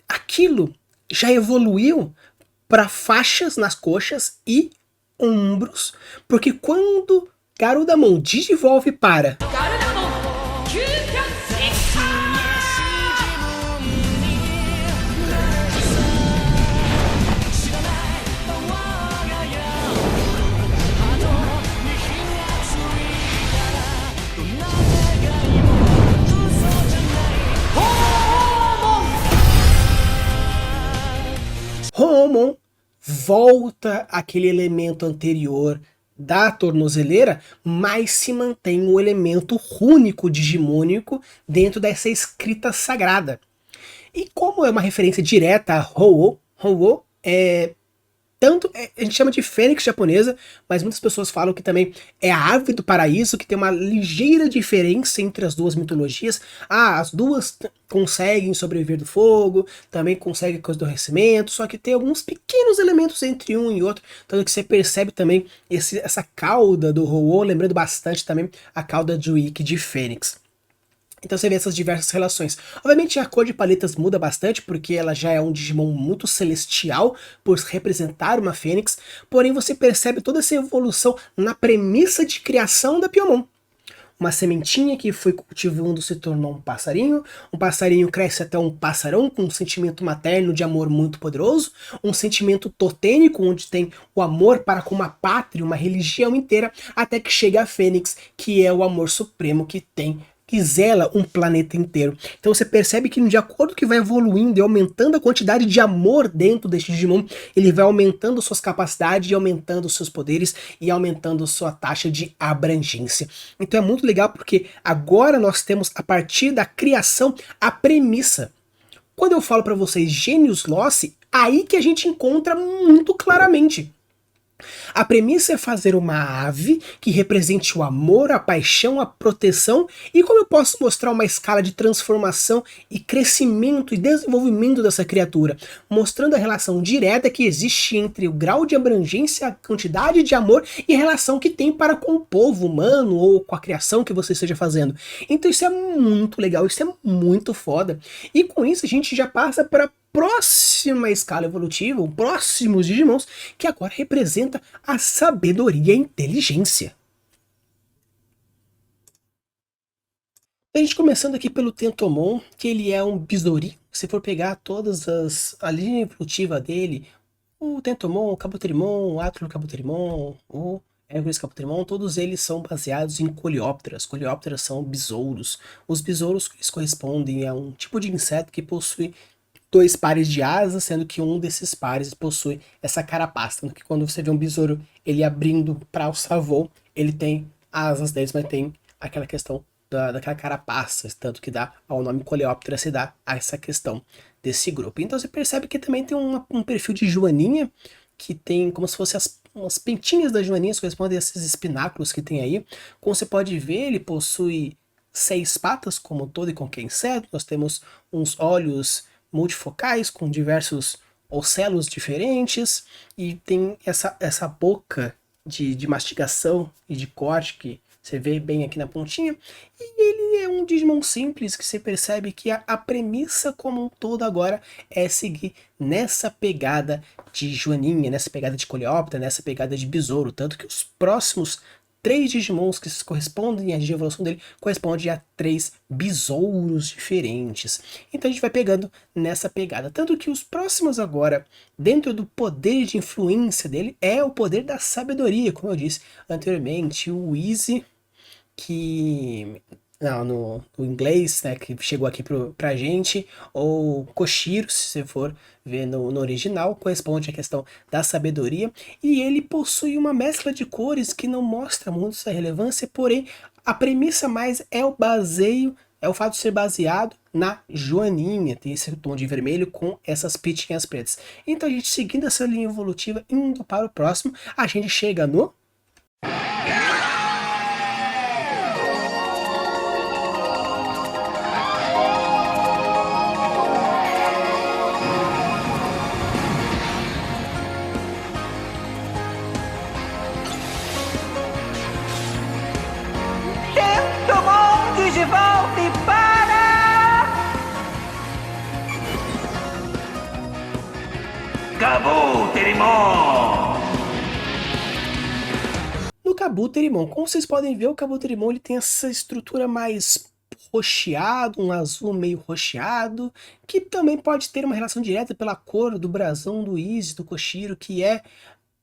Aquilo já evoluiu para faixas nas coxas e ombros, porque quando Garudamon digivolve para Hoomon, volta aquele elemento anterior da tornozeleira, mas se mantém o elemento rúnico digimônico dentro dessa escrita sagrada. E como é uma referência direta a Ho-Oh, Ho-Oh a gente chama de fênix japonesa, mas muitas pessoas falam que também é a ave do paraíso, que tem uma ligeira diferença entre as duas mitologias. As duas conseguem sobreviver do fogo, também conseguem coisa do renascimento, só que tem alguns pequenos elementos entre um e outro, tanto que você percebe também essa cauda do Ho-Oh, lembrando bastante também a cauda de Ikki de fênix. Então você vê essas diversas relações. Obviamente a cor de paletas muda bastante, porque ela já é um Digimon muito celestial, por representar uma fênix, porém você percebe toda essa evolução na premissa de criação da Piyomon. Uma sementinha que foi cultivando se tornou um passarinho cresce até um passarão com um sentimento materno de amor muito poderoso, um sentimento totêmico onde tem o amor para com uma pátria, uma religião inteira, até que chega a fênix, que é o amor supremo que tem que zela um planeta inteiro. Então você percebe que de acordo que vai evoluindo e aumentando a quantidade de amor dentro deste Digimon, ele vai aumentando suas capacidades, e aumentando seus poderes e aumentando sua taxa de abrangência. Então é muito legal porque agora nós temos, a partir da criação, a premissa. Quando eu falo para vocês Genius Loci, aí que a gente encontra muito claramente. A premissa é fazer uma ave que represente o amor, a paixão, a proteção, e como eu posso mostrar uma escala de transformação e crescimento e desenvolvimento dessa criatura, mostrando a relação direta que existe entre o grau de abrangência, a quantidade de amor e a relação que tem para com o povo humano ou com a criação que você esteja fazendo. Então isso é muito legal, isso é muito foda. E com isso a gente já passa para próxima escala evolutiva, próximos Digimons, que agora representa a sabedoria e a inteligência. A gente começando aqui pelo Tentomon, que ele é um Besouri. Se for pegar todas a linha evolutiva dele, o Tentomon, o Kabuterimon, o Atlas Kabuterimon, o Hercules Kabuterimon, todos eles são baseados em coleópteras. Coleópteras são besouros. Os besouros eles correspondem a um tipo de inseto que possui 2 pares de asas, sendo que um desses pares possui essa carapaça. Tanto que quando você vê um besouro ele abrindo para alçar voo, ele tem asas deles, mas tem aquela questão daquela carapaça, tanto que dá ao nome coleóptera, se dá a essa questão desse grupo. Então você percebe que também tem um perfil de joaninha, que tem como se fossem umas pentinhas das joaninhas, correspondem a esses espináculos que tem aí. Como você pode ver, ele possui 6 patas, como todo e qualquer inseto. Nós temos uns olhos multifocais com diversos ocelos diferentes e tem essa boca de mastigação e de corte que você vê bem aqui na pontinha. E ele é um Digimon simples que você percebe que a premissa como um todo agora é seguir nessa pegada de joaninha, nessa pegada de coleóptera, nessa pegada de besouro, tanto que os próximos 3 Digimons que correspondem à evolução dele correspondem a 3 besouros diferentes. Então a gente vai pegando nessa pegada. Tanto que os próximos agora, dentro do poder de influência dele, é o poder da sabedoria, como eu disse anteriormente. O Easy, que no inglês, né, que chegou aqui pra gente, ou Koshiro, se você for ver no original, corresponde à questão da sabedoria, e ele possui uma mescla de cores que não mostra muito essa relevância, porém a premissa mais é o baseio, é o fato de ser baseado na joaninha, tem esse tom de vermelho com essas pitinhas pretas. Então a gente seguindo essa linha evolutiva, indo para o próximo, a gente chega no Tentomon Digivolve para Kabuterimon. No Kabuterimon. Como vocês podem ver, o Kabuterimon ele tem essa estrutura mais roxeado, um azul meio roxeado, que também pode ter uma relação direta pela cor do brasão do Easy, do Koshiro, que é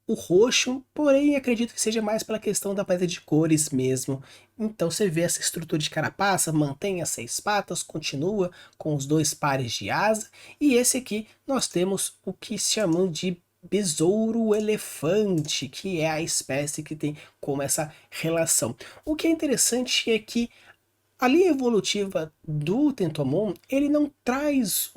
o roxo, porém acredito que seja mais pela questão da paleta de cores mesmo. Então você vê essa estrutura de carapaça, mantém as 6 patas, continua com os 2 pares de asa, e esse aqui nós temos o que se chamam de besouro elefante, que é a espécie que tem como essa relação. O que é interessante é que a linha evolutiva do Tentomon, ele não traz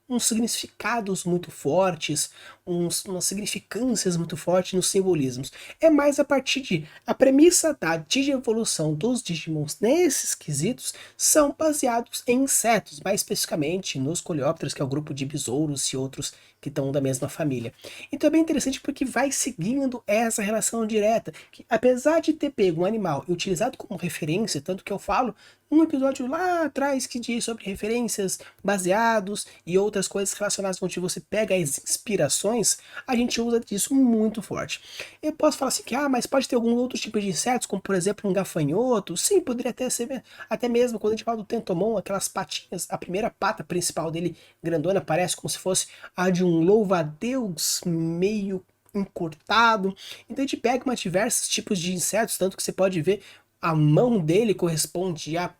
uns significados muito fortes, umas significâncias muito fortes nos simbolismos. É mais a partir de a premissa da digievolução dos Digimons nesses quesitos são baseados em insetos, mais especificamente nos coleópteros, que é o grupo de besouros e outros que estão da mesma família. Então é bem interessante porque vai seguindo essa relação direta, que apesar de ter pego um animal e utilizado como referência, tanto que eu falo um episódio lá atrás que diz sobre referências, baseados e outras coisas relacionadas onde você pega as inspirações, a gente usa disso muito forte. Eu posso falar assim que, mas pode ter algum outro tipo de insetos, como por exemplo um gafanhoto. Sim, poderia até ser, até mesmo quando a gente fala do Tentomon, aquelas patinhas, a primeira pata principal dele, grandona, parece como se fosse a de um louva-a-Deus meio encurtado. Então a gente pega diversos tipos de insetos, tanto que você pode ver a mão dele corresponde a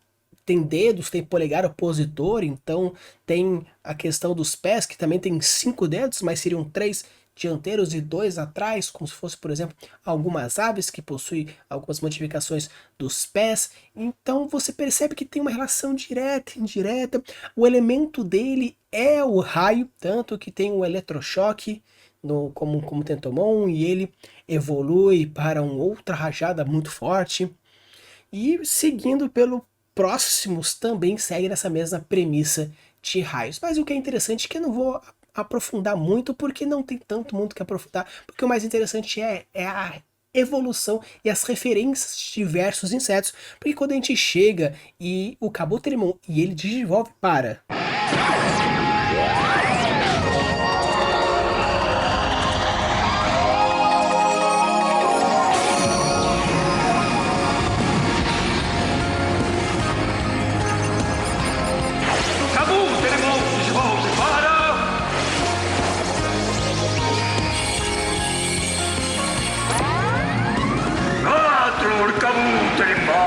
tem dedos, tem polegar opositor, então tem a questão dos pés, que também tem 5 dedos, mas seriam 3 dianteiros e 2 atrás, como se fosse, por exemplo, algumas aves que possuem algumas modificações dos pés. Então você percebe que tem uma relação direta e indireta. O elemento dele é o raio, tanto que tem o eletrochoque como Tentomon, e ele evolui para uma outra rajada muito forte. E seguindo pelo próximos também segue nessa mesma premissa de raios. Mas o que é interessante é que eu não vou aprofundar muito, porque não tem tanto muito que aprofundar, porque o mais interessante é a evolução e as referências de diversos insetos, porque quando a gente chega e o Kabuterimon e ele digivolve para Kabuterimon digivolve para... Atlur Kabuterimon!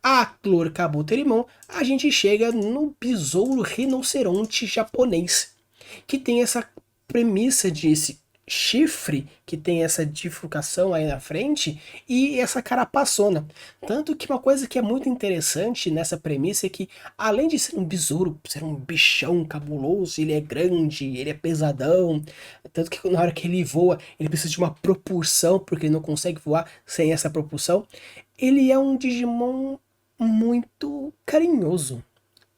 Atlur Kabuterimon, a gente chega no besouro rinoceronte japonês, que tem essa premissa de esse chifre, que tem essa bifurcação aí na frente, e essa carapaçona. Tanto que uma coisa que é muito interessante nessa premissa é que, além de ser um besouro, ser um bichão cabuloso, ele é grande, ele é pesadão, tanto que na hora que ele voa, ele precisa de uma propulsão, porque ele não consegue voar sem essa propulsão. Ele é um Digimon muito carinhoso.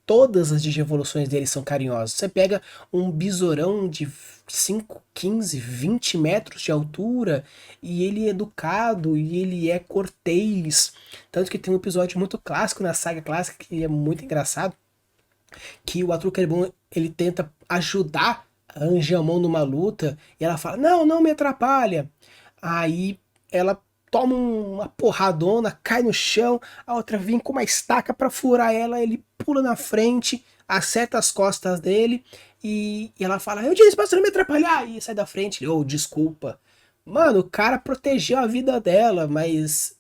Todas as digievoluções dele são carinhosas. Você pega um besourão de 5, 15, 20 metros de altura e ele é educado e ele é cortês. Tanto que tem um episódio muito clássico na saga clássica que é muito engraçado, que o Atlur Kabuterimon ele tenta ajudar a Angemon numa luta e ela fala, não, não me atrapalha. Aí ela toma uma porradona, cai no chão, a outra vem com uma estaca pra furar ela, ele pula na frente, acerta as costas dele, e ela fala, eu disse pra você não me atrapalhar, e sai da frente, ele, desculpa. Mano, o cara protegeu a vida dela, mas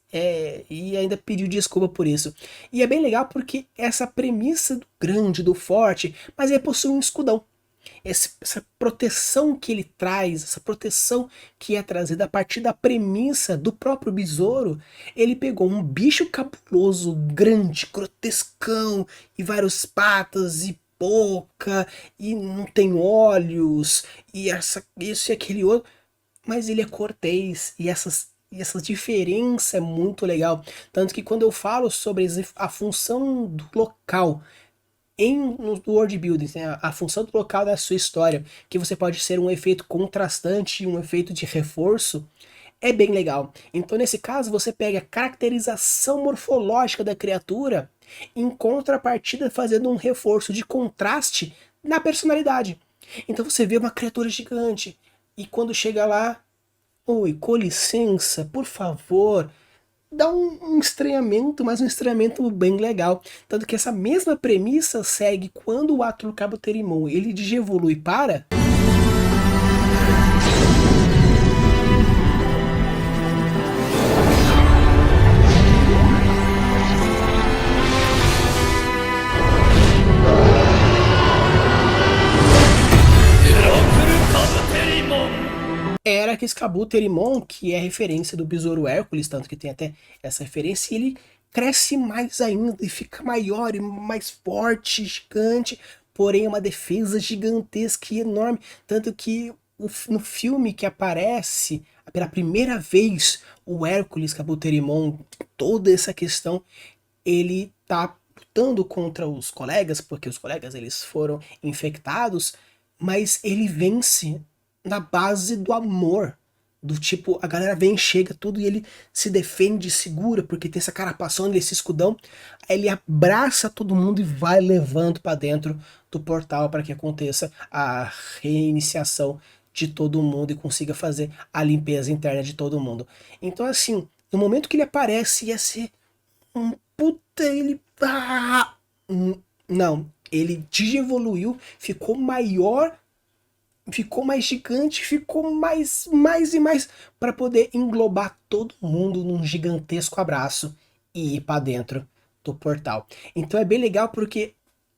e ainda pediu desculpa por isso. E é bem legal porque essa premissa do grande, do forte, mas ele possui um escudão. Essa proteção que ele traz, essa proteção que é trazida a partir da premissa do próprio besouro, ele pegou um bicho cabuloso, grande, grotescão, e várias patas, e boca, e não tem olhos, e isso e aquele outro, mas ele é cortês, e essa diferença é muito legal. Tanto que quando eu falo sobre a função do local no world building, né, a função do local da sua história, que você pode ser um efeito contrastante e um efeito de reforço, é bem legal. Então nesse caso você pega a caracterização morfológica da criatura em contrapartida fazendo um reforço de contraste na personalidade. Então você vê uma criatura gigante e quando chega lá, oi, com licença, por favor, dá um estranhamento, mas um estranhamento bem legal. Tanto que essa mesma premissa segue quando o Atlur Kabuterimon ele digievolui para... Heracles Kabuterimon, que é referência do besouro Hércules, tanto que tem até essa referência, e ele cresce mais ainda e fica maior e mais forte, gigante, porém é uma defesa gigantesca e enorme, tanto que no filme que aparece pela primeira vez o Hércules Kabuterimon, toda essa questão, ele tá lutando contra os colegas, porque os colegas eles foram infectados, mas ele vence na base do amor, do tipo, a galera vem, chega tudo e ele se defende, segura, porque tem essa carapação, esse escudão, aí ele abraça todo mundo e vai levando para dentro do portal para que aconteça a reiniciação de todo mundo e consiga fazer a limpeza interna de todo mundo. Então assim, no momento que ele aparece ia ser um puta, ele... não, ele digievoluiu, ficou maior ficou mais gigante, ficou mais e mais para poder englobar todo mundo num gigantesco abraço e ir para dentro do portal. Então é bem legal porque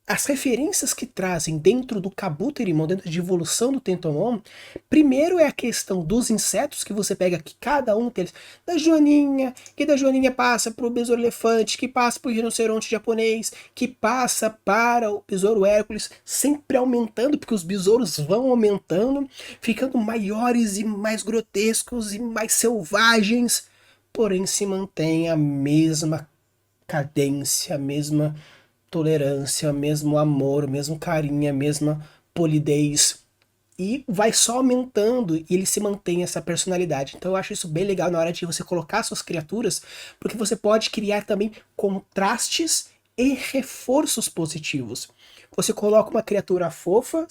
as referências que trazem dentro do Kabuterimon, dentro de evolução do Tentomon, primeiro é a questão dos insetos, que você pega que cada um deles, da joaninha, que da joaninha passa para o besouro elefante, que passa para o rinoceronte japonês, que passa para o besouro Hércules, sempre aumentando, porque os besouros vão aumentando, ficando maiores e mais grotescos e mais selvagens, porém se mantém a mesma cadência, a mesma tolerância, mesmo amor, mesmo carinho, a mesma polidez. E vai só aumentando e ele se mantém essa personalidade. Então eu acho isso bem legal na hora de você colocar suas criaturas, porque você pode criar também contrastes e reforços positivos. Você coloca uma criatura fofa,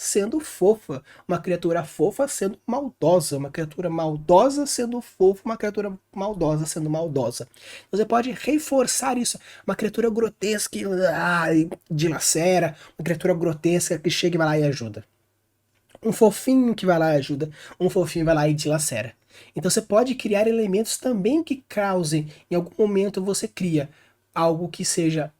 uma criatura fofa sendo maldosa, uma criatura maldosa sendo fofa, uma criatura maldosa sendo maldosa. Você pode reforçar isso. Uma criatura grotesca e dilacera, uma criatura grotesca que chega e vai lá e ajuda. Um fofinho que vai lá e ajuda, um fofinho vai lá e dilacera. Então você pode criar elementos também que causem, em algum momento você cria algo que seja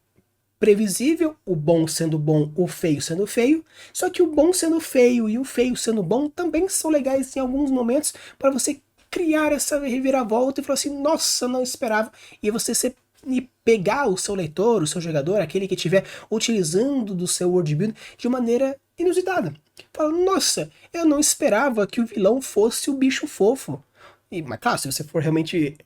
previsível, o bom sendo bom, o feio sendo feio, só que o bom sendo feio e o feio sendo bom também são legais em alguns momentos para você criar essa reviravolta e falar assim, nossa, não esperava, e e pegar o seu leitor, o seu jogador, aquele que estiver utilizando do seu worldbuilding de maneira inusitada. Fala, nossa, eu não esperava que o vilão fosse o bicho fofo. Mas claro, se você for realmente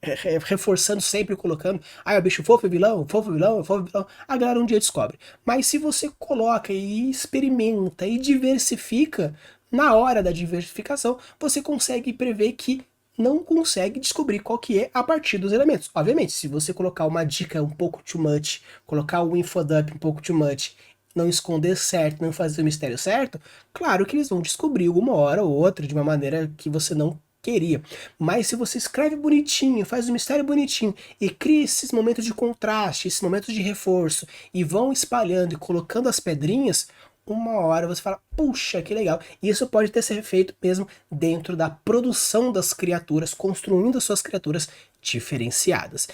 reforçando sempre, colocando, é o bicho fofo é vilão, fofo é vilão, fofo é vilão, a galera um dia descobre. Mas se você coloca e experimenta e diversifica, na hora da diversificação, você consegue prever que não consegue descobrir qual que é a partir dos elementos. Obviamente, se você colocar uma dica um pouco too much, colocar o infodump um pouco too much, não esconder certo, não fazer o mistério certo, claro que eles vão descobrir uma hora ou outra de uma maneira que você não queria. Mas se você escreve bonitinho, faz o mistério bonitinho e cria esses momentos de contraste, esses momentos de reforço e vão espalhando e colocando as pedrinhas, uma hora você fala, puxa, que legal. E isso pode ter sido feito mesmo dentro da produção das criaturas, construindo as suas criaturas diferenciadas.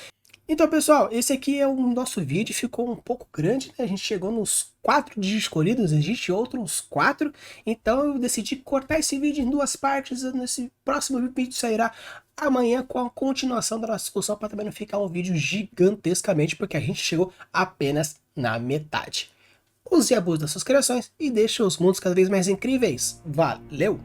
Então, pessoal, esse aqui é o nosso vídeo, ficou um pouco grande, né? A gente chegou nos 4 dígitos escolhidos, existe outros 4, então eu decidi cortar esse vídeo em 2 partes, nesse próximo vídeo sairá amanhã com a continuação da nossa discussão, para também não ficar um vídeo gigantescamente, porque a gente chegou apenas na metade. Use e abuse das suas criações e deixe os mundos cada vez mais incríveis. Valeu!